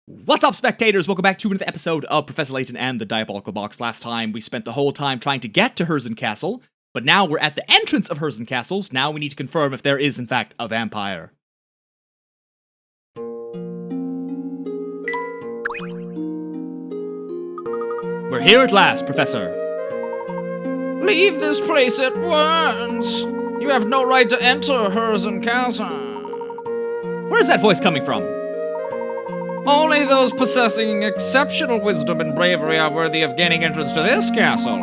What's up, spectators? Welcome back to another episode of Professor Layton and the Diabolical Box. Last time, we spent the whole time trying to get to Herzen Castle, but now we're at the entrance of Herzen Castles. Now we need to confirm if there is, in fact, a vampire. We're here at last, Professor. Leave this place at once. You have no right to enter Herzen Castle. Where's that voice coming from? Only those possessing exceptional wisdom and bravery are worthy of gaining entrance to this castle.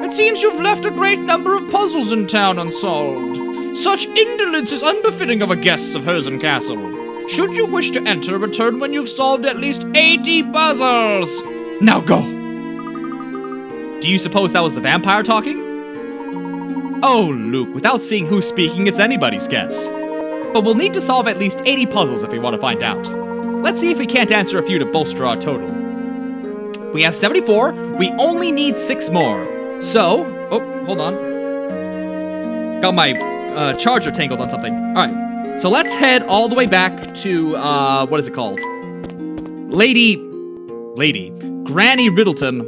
It seems you've left a great number of puzzles in town unsolved. Such indolence is unbefitting of a guest of Herzen Castle. Should you wish to enter, return when you've solved at least 80 puzzles. Now go! Do you suppose that was the vampire talking? Oh, Luke, without seeing who's speaking, it's anybody's guess. But we'll need to solve at least 80 puzzles if we want to find out. Let's see if we can't answer a few to bolster our total. We have 74. We only need 6 more. So, oh, hold on. Got my charger tangled on something. All right. So let's head all the way back to, what is it called? Granny Riddleton.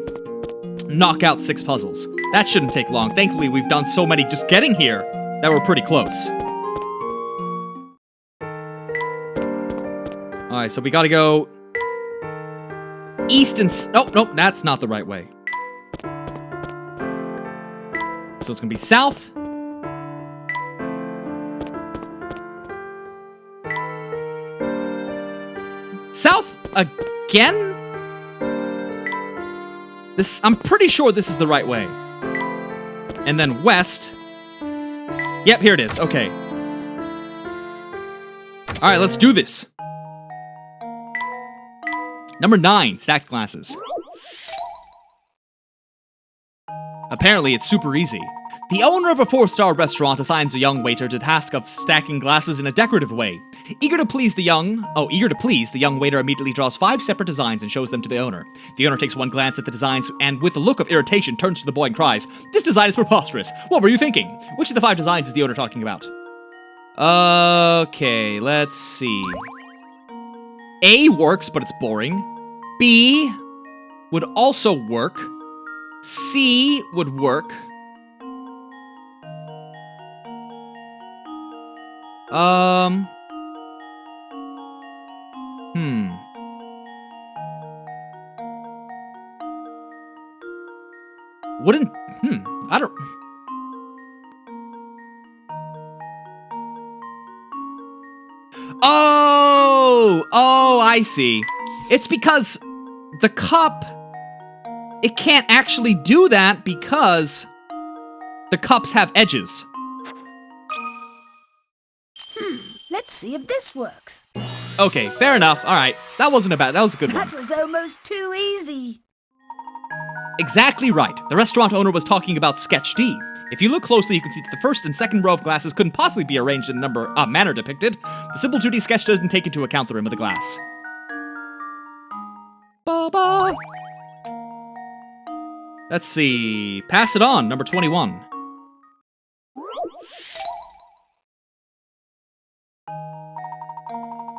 Knock out 6 puzzles. That shouldn't take long. Thankfully, we've done so many just getting here that we're pretty close. Alright, so we gotta go east and... Oh, nope, that's not the right way. So it's gonna be south. South again? I'm pretty sure this is the right way. And then west. Yep, here it is. Okay. Alright, let's do this. Number 9, stacked glasses. Apparently, it's super easy. The owner of a 4-star restaurant assigns a young waiter to the task of stacking glasses in a decorative way. Eager to please, the young waiter immediately draws 5 separate designs and shows them to the owner. The owner takes one glance at the designs and, with a look of irritation, turns to the boy and cries, "This design is preposterous! What were you thinking? Which of the 5 designs is the owner talking about?" Okay, let's see. A works, but it's boring. B would also work. C would work. I don't... Oh, I see. It's because the cup, it can't actually do that because the cups have edges. Let's see if this works. Okay, fair enough. All right, that was a good one. That was almost too easy. Exactly right. The restaurant owner was talking about sketch D. If you look closely, you can see that the first and second row of glasses couldn't possibly be arranged in a manner depicted. The simple 2D sketch doesn't take into account the rim of the glass. Ba-ba. Let's see. Pass it on, number 21.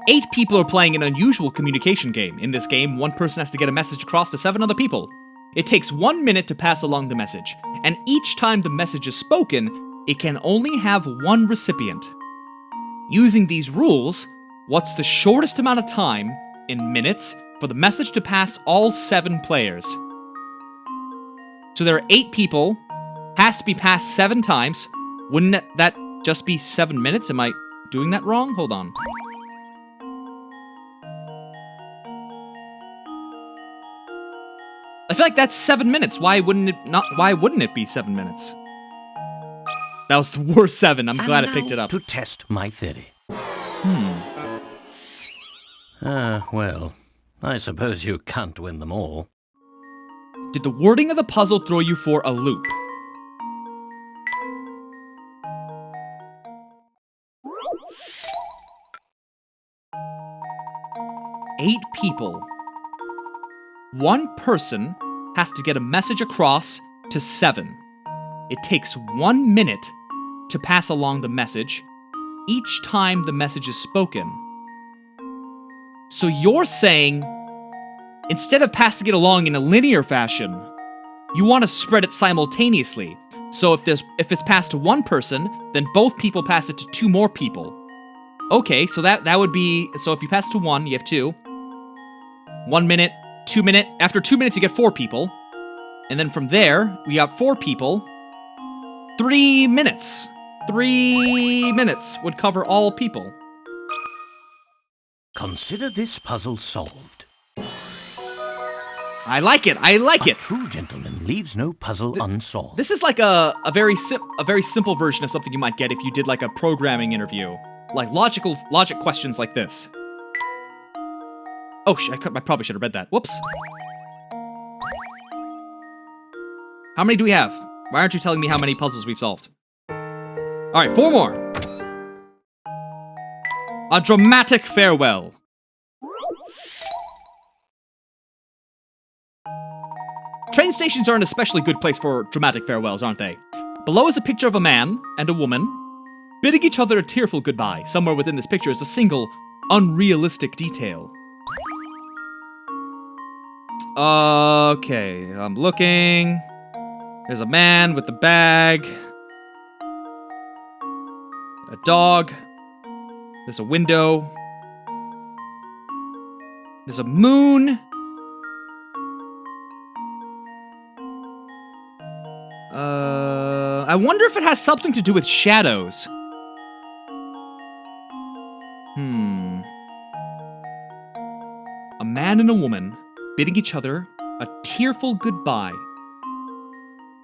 Eight people are playing an unusual communication game. In this game, one person has to get a message across to 7 other people. It takes 1 minute to pass along the message, and each time the message is spoken, it can only have one recipient. Using these rules, what's the shortest amount of time, in minutes, for the message to pass all 7 players? So there are 8 people, has to be passed 7 times. Wouldn't that just be 7 minutes? Am I doing that wrong? Hold on. I feel like that's 7 minutes. Why wouldn't it be 7 minutes? That was the worst 7. I'm glad it picked it up. To test my theory. Well, I suppose you can't win them all. Did the wording of the puzzle throw you for a loop? Eight people. One person has to get a message across to 7. It takes 1 minute to pass along the message each time the message is spoken. So you're saying instead of passing it along in a linear fashion, you want to spread it simultaneously. So if it's passed to one person, then both people pass it to 2 more people. Okay, so that would be, so if you pass to 1, you have 2. 1 minute, 2 minute. After 2 minutes, you get 4 people. And then from there, we got 4 people. 3 minutes. 3 minutes would cover all people. Consider this puzzle solved. I like it. I like it. A true gentleman leaves no puzzle unsolved. This is like a very simple version of something you might get if you did like a programming interview, like logic questions like this. Oh, I probably should have read that. Whoops. How many do we have? Why aren't you telling me how many puzzles we've solved? All right, 4 more. A dramatic farewell. Train stations are an especially good place for dramatic farewells, aren't they? Below is a picture of a man and a woman bidding each other a tearful goodbye. Somewhere within this picture is a single, unrealistic detail. Okay, I'm looking. There's a man with a bag. A dog. There's a window. There's a moon. I wonder if it has something to do with shadows. A man and a woman bidding each other a tearful goodbye.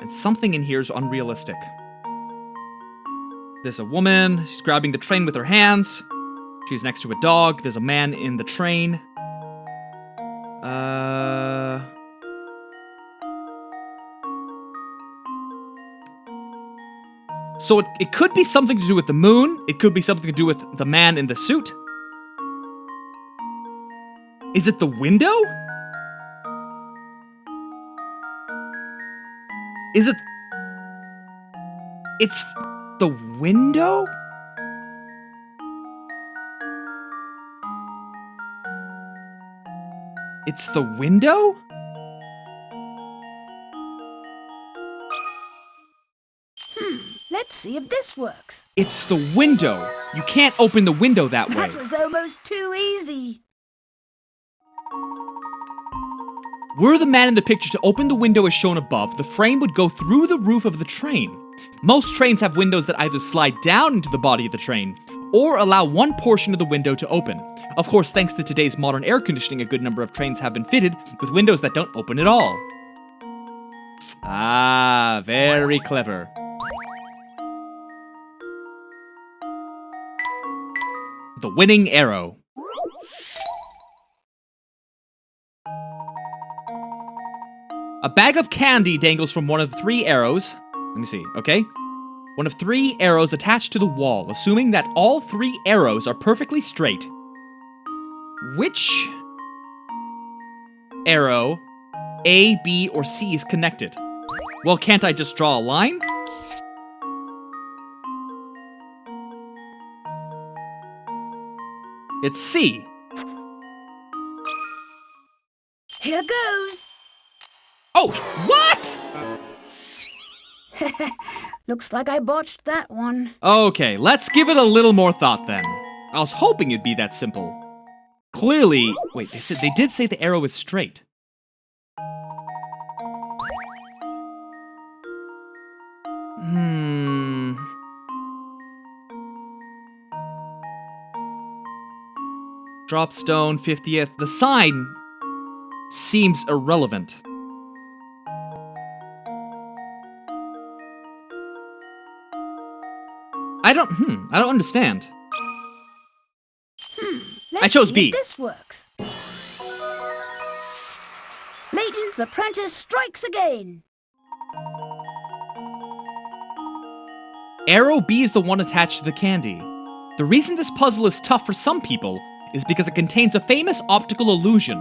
And something in here is unrealistic. There's a woman, she's grabbing the train with her hands. She's next to a dog. There's a man in the train. So it could be something to do with the moon. It could be something to do with the man in the suit. Is it the window? Is it... It's the window? It's the window? Let's see if this works. It's the window. You can't open the window that way. That was almost too easy. Were the man in the picture to open the window as shown above, the frame would go through the roof of the train. Most trains have windows that either slide down into the body of the train, or allow one portion of the window to open. Of course, thanks to today's modern air conditioning, a good number of trains have been fitted with windows that don't open at all. Ah, very clever. The winning arrow. A bag of candy dangles from one of 3 arrows. Let me see, okay? One of 3 arrows attached to the wall, assuming that all 3 arrows are perfectly straight. Which arrow, A, B, or C, is connected? Well, can't I just draw a line? It's C. Here goes. Oh, what? Looks like I botched that one. Okay, let's give it a little more thought then. I was hoping it'd be that simple. Clearly, wait, they did say the arrow is straight. Drop stone, 50th. The sign seems irrelevant. I don't understand. Let's I chose see B. if this works. Layton's apprentice strikes again. Arrow B is the one attached to the candy. The reason this puzzle is tough for some people is because it contains a famous optical illusion.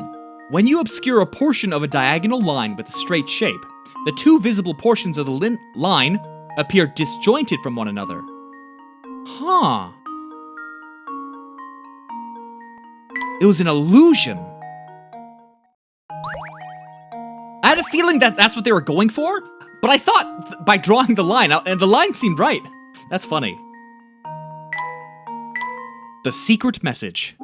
When you obscure a portion of a diagonal line with a straight shape, the 2 visible portions of the line appear disjointed from one another. Huh. It was an illusion. had a feeling that that's what they were going for, but I thought by drawing the line, and the line seemed right. That's funny. The secret message.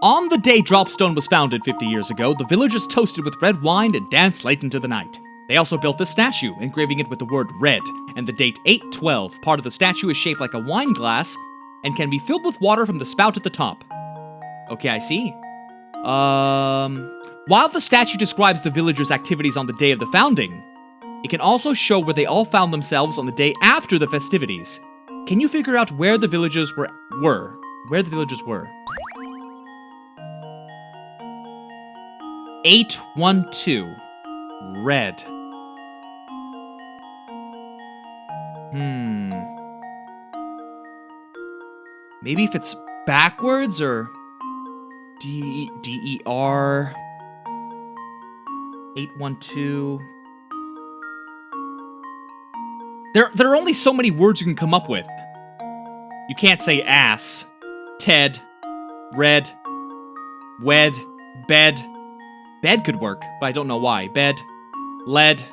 On the day Dropstone was founded 50 years ago, the villagers toasted with red wine and danced late into the night. They also built this statue, engraving it with the word red, and the date 8/12. Part of the statue is shaped like a wine glass and can be filled with water from the spout at the top. Okay, I see. While the statue describes the villagers' activities on the day of the founding, it can also show where they all found themselves on the day after the festivities. Can you figure out where the villagers were? Where the villagers were? 812. Red. Maybe if it's backwards or D-E-R 812. There are only so many words you can come up with. You can't say ass, Ted, red, wed, bed. Bed could work, but I don't know why. Bed, lead,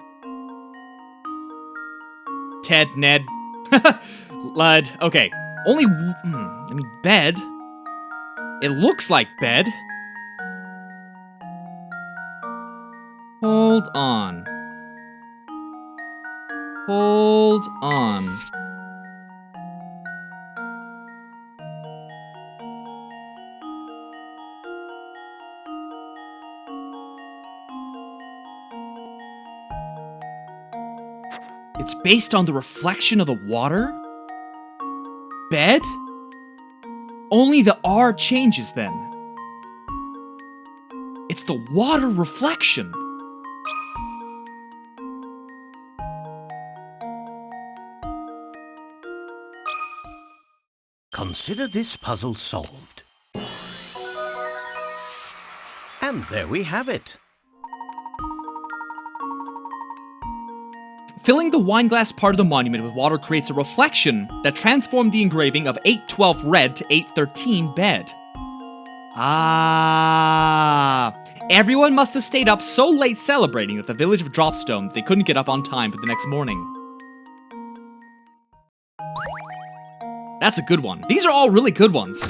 Ted, Ned, lud. Okay, only, I mean, bed. It looks like bed. Hold on. Hold on. It's based on the reflection of the water? Bed? Only the R changes then. It's the water reflection. Consider this puzzle solved. And there we have it. Filling the wine glass part of the monument with water creates a reflection that transformed the engraving of 812 red to 813 bed. Ah. Everyone must have stayed up so late celebrating at the village of Dropstone that they couldn't get up on time for the next morning. That's a good one. These are all really good ones.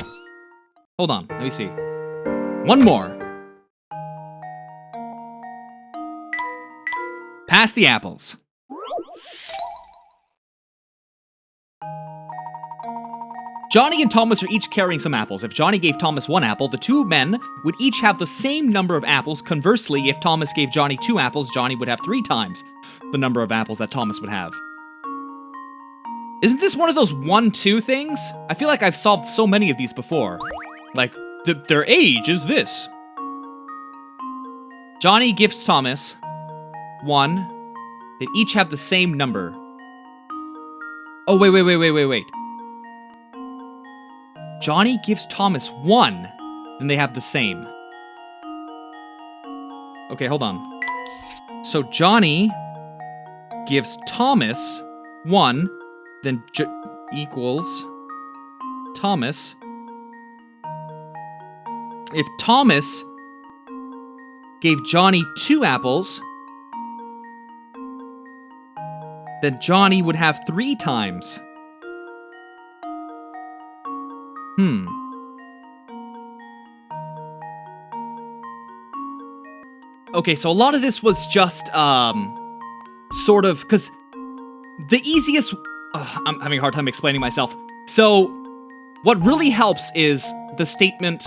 Hold on, let me see. One more. Pass the apples. Johnny and Thomas are each carrying some apples. If Johnny gave Thomas 1 apple, the two men would each have the same number of apples. Conversely, if Thomas gave Johnny 2 apples, Johnny would have 3 times the number of apples that Thomas would have. Isn't this one of those 1-2 things? I feel like I've solved so many of these before. Like, their age is this. Johnny gifts Thomas 1. They each have the same number. Oh, wait. Johnny gives Thomas 1, then they have the same. Okay, hold on. So Johnny gives Thomas 1, then equals Thomas. If Thomas gave Johnny 2 apples, then Johnny would have 3 times. Okay, so a lot of this was just, sort of, because the easiest... I'm having a hard time explaining myself. So, what really helps is the statement,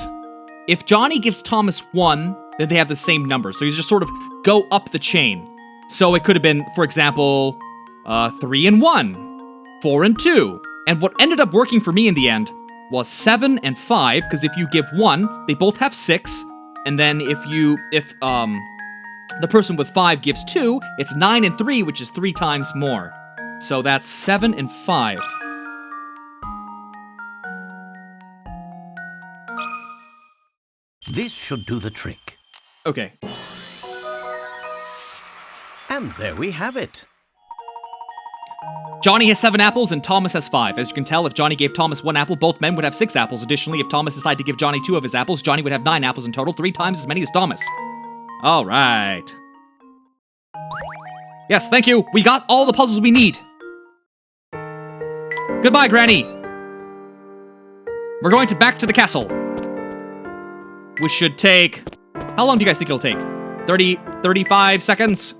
if Johnny gives Thomas 1, then they have the same number. So you just sort of go up the chain. So it could have been, for example, 3 and 1, 4 and 2. And what ended up working for me in the end was 7 and 5, because if you give 1, they both have 6. And then if the person with 5 gives 2, it's 9 and 3, which is 3 times more. So that's 7 and 5. This should do the trick. Okay. And there we have it. Johnny has 7 apples and Thomas has 5. As you can tell, if Johnny gave Thomas 1 apple, both men would have 6 apples. Additionally, if Thomas decided to give Johnny 2 of his apples, Johnny would have 9 apples in total, 3 times as many as Thomas. Alright. Yes, thank you. We got all the puzzles we need. Goodbye, Granny. We're going back to the castle. Which should take... How long do you guys think it'll take? 35 seconds?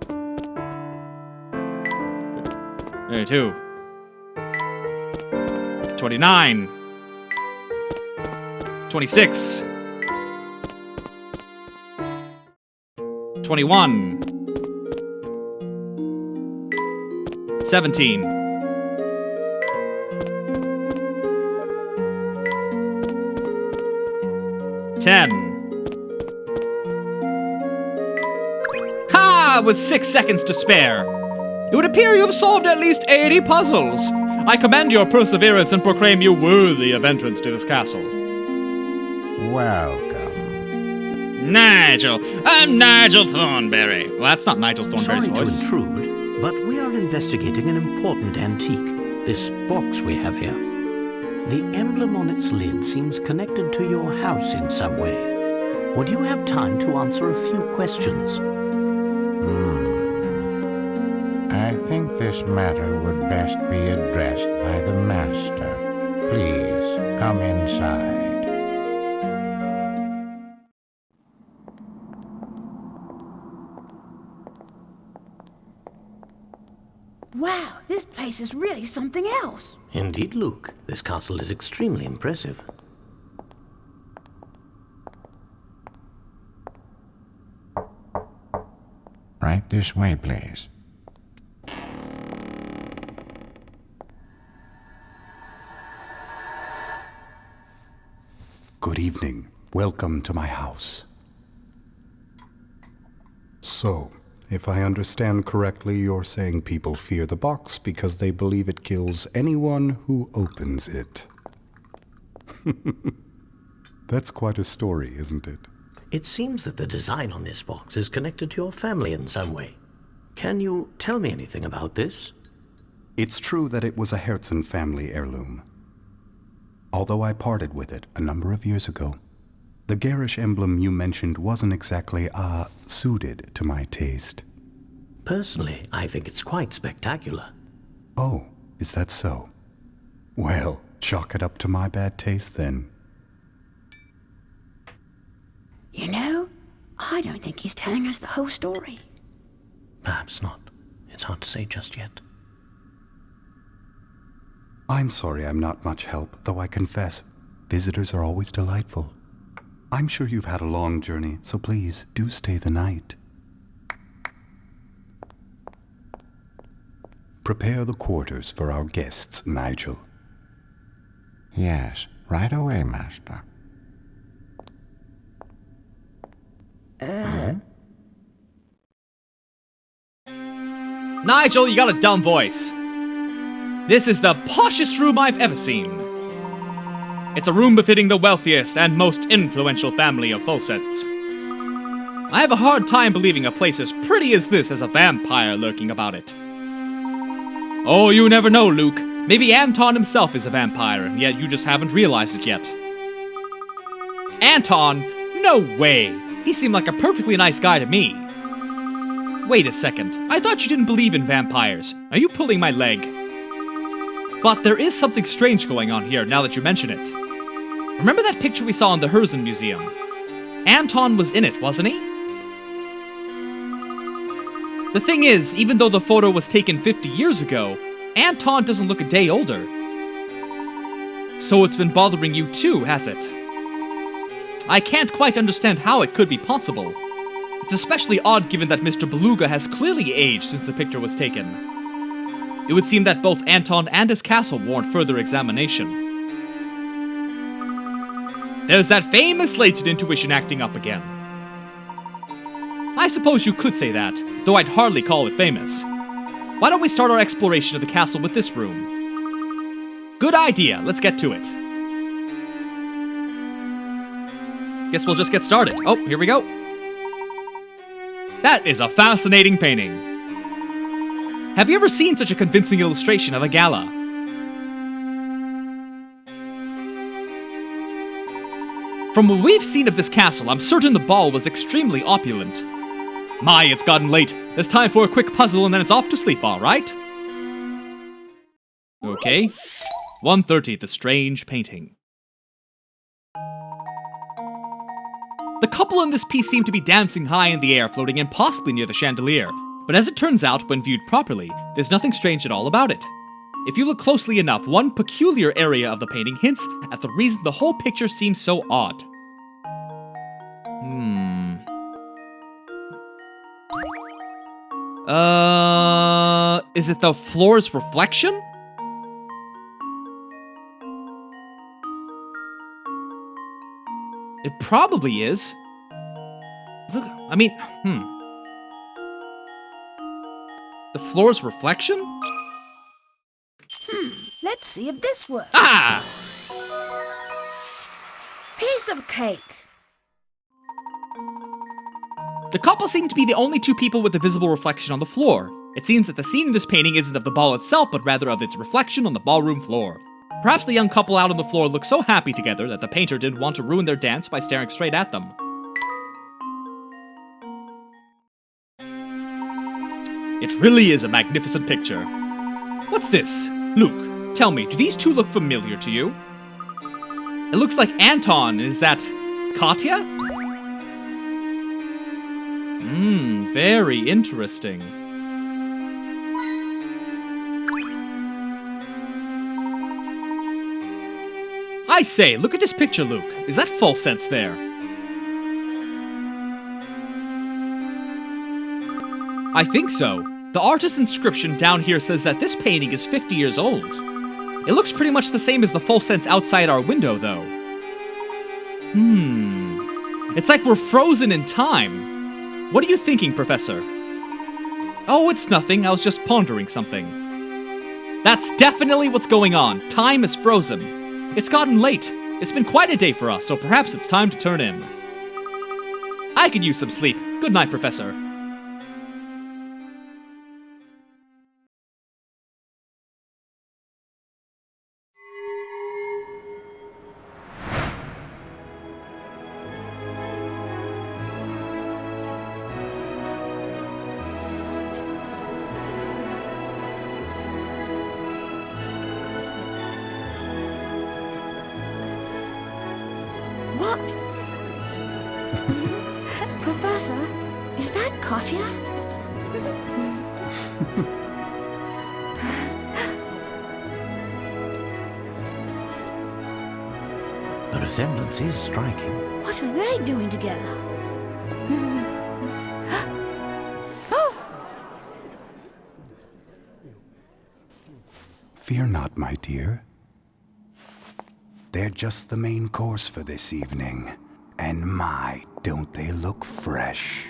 32. 29. 26. 21. 17. 10. Ha! With 6 seconds to spare. It would appear you have solved at least 80 puzzles. I commend your perseverance and proclaim you worthy of entrance to this castle. Welcome. Nigel. I'm Nigel Thornberry. Well, that's not Nigel Thornberry's Sorry voice. to intrude, but we are investigating an important antique. This box we have here. The emblem on its lid seems connected to your house in some way. Would you have time to answer a few questions? I think this matter would best be addressed by the master. Please, come inside. Wow, this place is really something else. Indeed, Luke. This castle is extremely impressive. Right this way, please. Good evening. Welcome to my house. So, if I understand correctly, you're saying people fear the box because they believe it kills anyone who opens it. That's quite a story, isn't it? It seems that the design on this box is connected to your family in some way. Can you tell me anything about this? It's true that it was a Herzen family heirloom. Although I parted with it a number of years ago, the garish emblem you mentioned wasn't exactly, suited to my taste. Personally, I think it's quite spectacular. Oh, is that so? Well, chalk it up to my bad taste then. You know, I don't think he's telling us the whole story. Perhaps not. It's hard to say just yet. I'm sorry I'm not much help, though I confess, visitors are always delightful. I'm sure you've had a long journey, so please do stay the night. Prepare the quarters for our guests, Nigel. Yes, right away, master. Nigel, you got a dumb voice. This is the poshest room I've ever seen. It's a room befitting the wealthiest and most influential family of Fawcett's. I have a hard time believing a place as pretty as this has a vampire lurking about it. Oh, you never know, Luke. Maybe Anton himself is a vampire, and yet you just haven't realized it yet. Anton? No way! He seemed like a perfectly nice guy to me. Wait a second. I thought you didn't believe in vampires. Are you pulling my leg? But there is something strange going on here now that you mention it. Remember that picture we saw in the Herzen Museum? Anton was in it, wasn't he? The thing is, even though the photo was taken 50 years ago, Anton doesn't look a day older. So it's been bothering you too, has it? I can't quite understand how it could be possible. It's especially odd given that Mr. Beluga has clearly aged since the picture was taken. It would seem that both Anton and his castle warrant further examination. There's that famous latent intuition acting up again. I suppose you could say that, though I'd hardly call it famous. Why don't we start our exploration of the castle with this room? Good idea, let's get to it. Guess we'll just get started. Oh, here we go. That is a fascinating painting. Have you ever seen such a convincing illustration of a gala? From what we've seen of this castle, I'm certain the ball was extremely opulent. My, it's gotten late. It's time for a quick puzzle and then it's off to sleep, alright? Okay. 130, The Strange Painting. The couple in this piece seem to be dancing high in the air, floating impossibly near the chandelier. But as it turns out, when viewed properly, there's nothing strange at all about it. If you look closely enough, one peculiar area of the painting hints at the reason the whole picture seems so odd. Is it the floor's reflection? It probably is. Look, I mean, The floor's reflection? Let's see if this works. Ah! Piece of cake. The couple seem to be the only two people with a visible reflection on the floor. It seems that the scene in this painting isn't of the ball itself, but rather of its reflection on the ballroom floor. Perhaps the young couple out on the floor look so happy together that the painter didn't want to ruin their dance by staring straight at them. It really is a magnificent picture. What's this? Luke, tell me, do these two look familiar to you? It looks like Anton. Is that Katya? Very interesting. I say, look at this picture, Luke. Is that false sense there? I think so. The artist's inscription down here says that this painting is 50 years old. It looks pretty much the same as the false sense outside our window, though. It's like we're frozen in time. What are you thinking, Professor? Oh, it's nothing. I was just pondering something. That's definitely what's going on. Time is frozen. It's gotten late. It's been quite a day for us, so perhaps it's time to turn in. I could use some sleep. Good night, Professor. What? Professor, is that Katya? The resemblance is striking. What are they doing together? Oh! Fear not, my dear. They're just the main course for this evening. And my, don't they look fresh.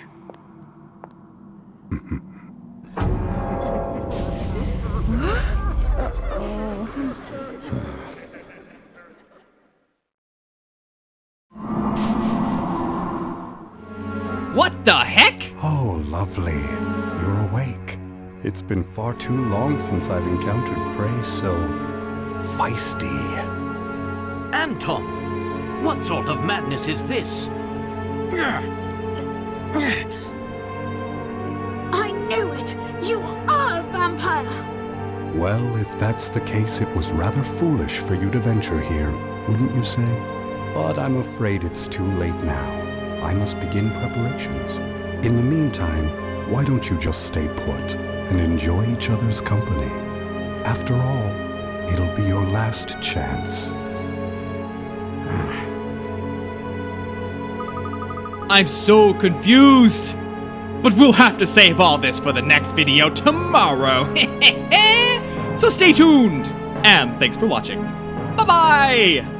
What the heck? Oh, lovely. You're awake. It's been far too long since I've encountered prey so feisty. Anton! What sort of madness is this? I knew it! You are a vampire! Well, if that's the case, it was rather foolish for you to venture here, wouldn't you say? But I'm afraid it's too late now. I must begin preparations. In the meantime, why don't you just stay put and enjoy each other's company? After all, it'll be your last chance. I'm so confused. But we'll have to save all this for the next video tomorrow. So stay tuned. And thanks for watching. Bye-bye.